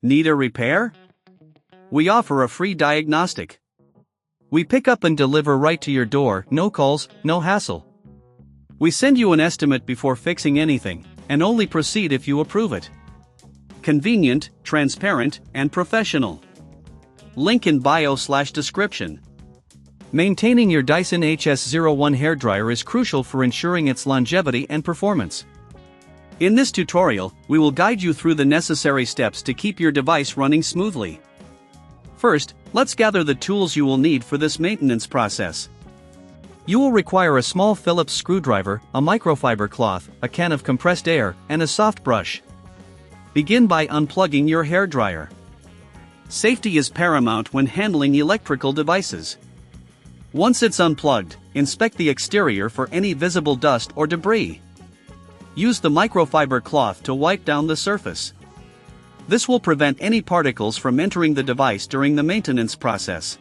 Need a repair? We offer a free diagnostic. We pick up and deliver right to your door, no calls, no hassle. We send you an estimate before fixing anything, and only proceed if you approve it. Convenient, transparent, and professional. Link in bio/description. Maintaining your Dyson HS01 hairdryer is crucial for ensuring its longevity and performance. In this tutorial, we will guide you through the necessary steps to keep your device running smoothly. First, let's gather the tools you will need for this maintenance process. You will require a small Phillips screwdriver, a microfiber cloth, a can of compressed air, and a soft brush. Begin by unplugging your hairdryer. Safety is paramount when handling electrical devices. Once it's unplugged, inspect the exterior for any visible dust or debris. Use the microfiber cloth to wipe down the surface. This will prevent any particles from entering the device during the maintenance process.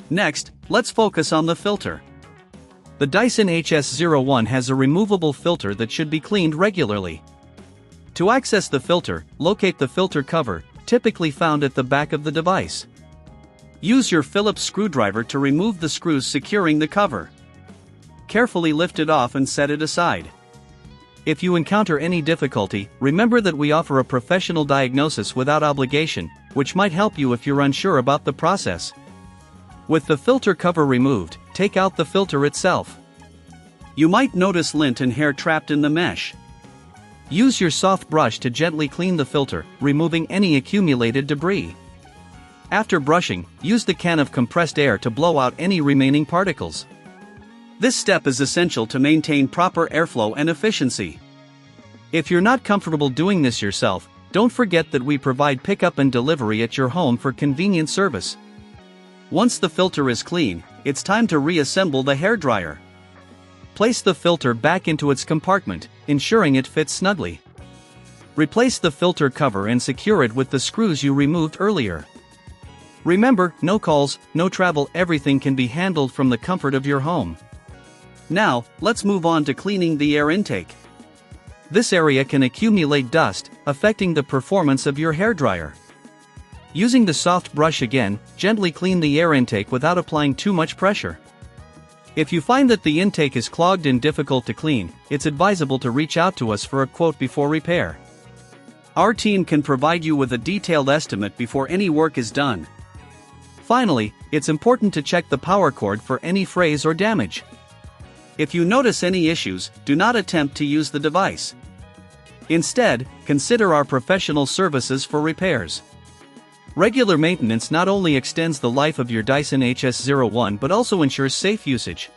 Next, let's focus on the filter. The Dyson HS01 has a removable filter that should be cleaned regularly. To access the filter, locate the filter cover, typically found at the back of the device. Use your Phillips screwdriver to remove the screws securing the cover. Carefully lift it off and set it aside. If you encounter any difficulty, remember that we offer a professional diagnosis without obligation, which might help you if you're unsure about the process. With the filter cover removed, take out the filter itself. You might notice lint and hair trapped in the mesh. Use your soft brush to gently clean the filter, removing any accumulated debris. After brushing, use the can of compressed air to blow out any remaining particles. This step is essential to maintain proper airflow and efficiency. If you're not comfortable doing this yourself, don't forget that we provide pickup and delivery at your home for convenient service. Once the filter is clean, it's time to reassemble the hairdryer. Place the filter back into its compartment, ensuring it fits snugly. Replace the filter cover and secure it with the screws you removed earlier. Remember, no calls, no travel, everything can be handled from the comfort of your home. Now, let's move on to cleaning the air intake. This area can accumulate dust, affecting the performance of your hairdryer. Using the soft brush again, gently clean the air intake without applying too much pressure. If you find that the intake is clogged and difficult to clean, it's advisable to reach out to us for a quote before repair. Our team can provide you with a detailed estimate before any work is done. Finally, it's important to check the power cord for any frays or damage. If you notice any issues, do not attempt to use the device. Instead, consider our professional services for repairs. Regular maintenance not only extends the life of your Dyson HS01 but also ensures safe usage.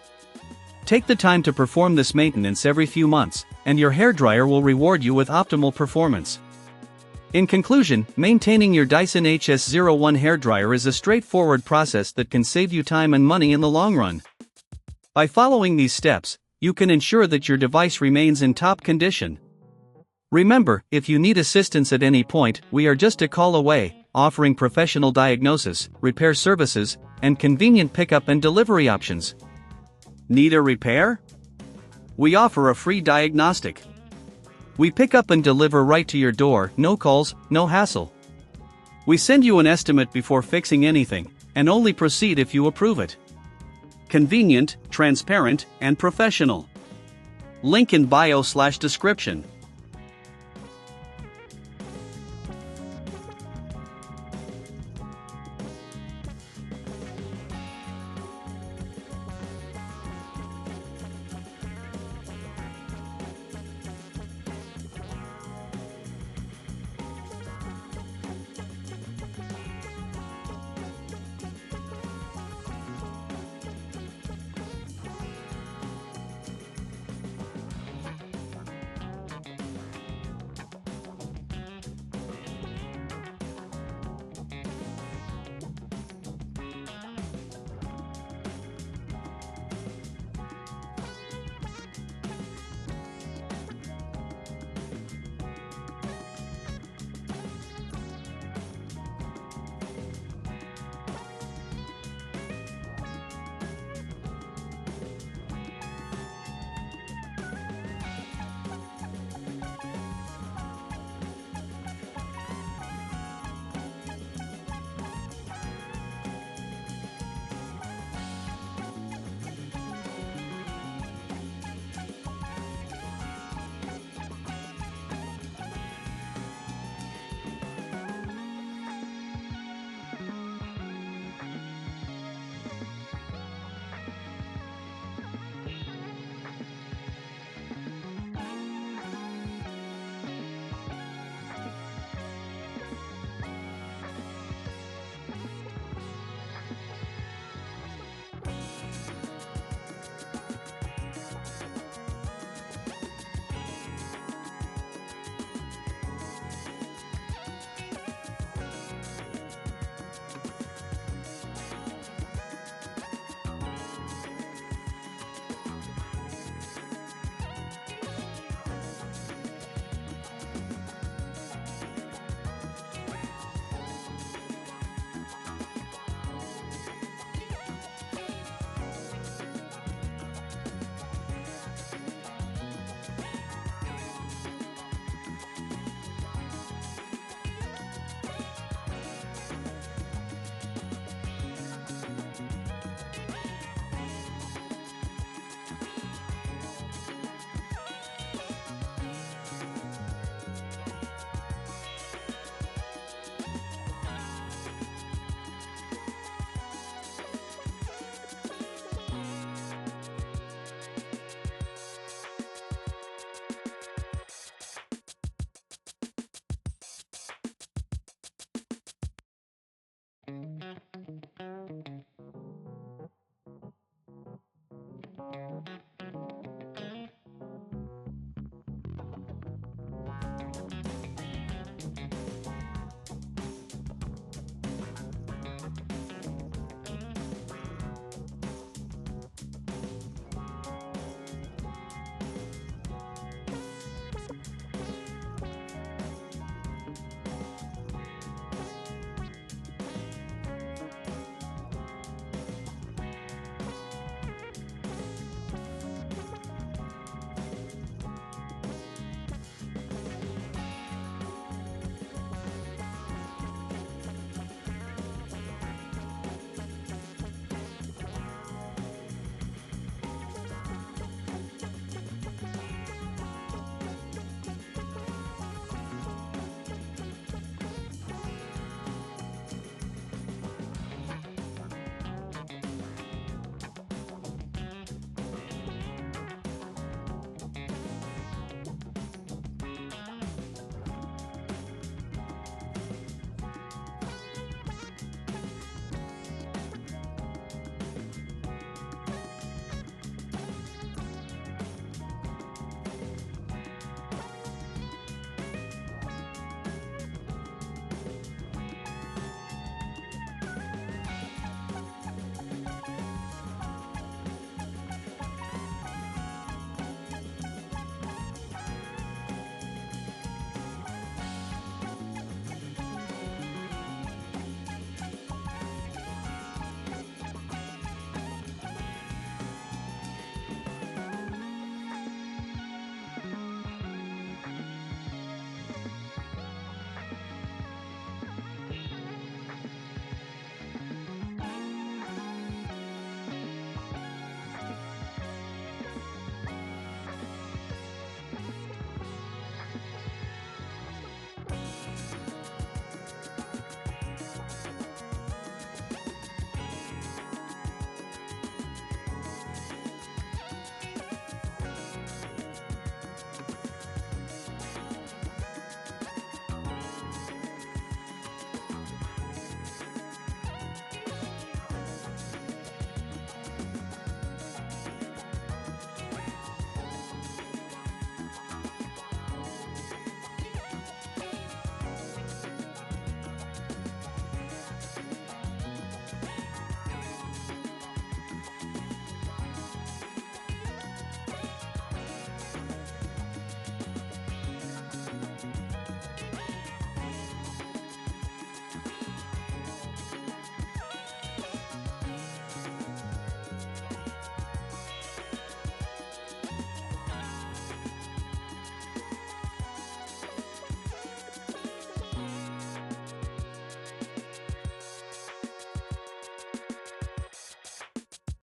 Take the time to perform this maintenance every few months, and your hairdryer will reward you with optimal performance. In conclusion, maintaining your Dyson HS01 hairdryer is a straightforward process that can save you time and money in the long run. By following these steps, you can ensure that your device remains in top condition. Remember, if you need assistance at any point, we are just a call away, offering professional diagnosis, repair services, and convenient pickup and delivery options. Need a repair? We offer a free diagnostic. We pick up and deliver right to your door, no calls, no hassle. We send you an estimate before fixing anything, and only proceed if you approve it. Convenient, transparent, and professional. Link in bio/description.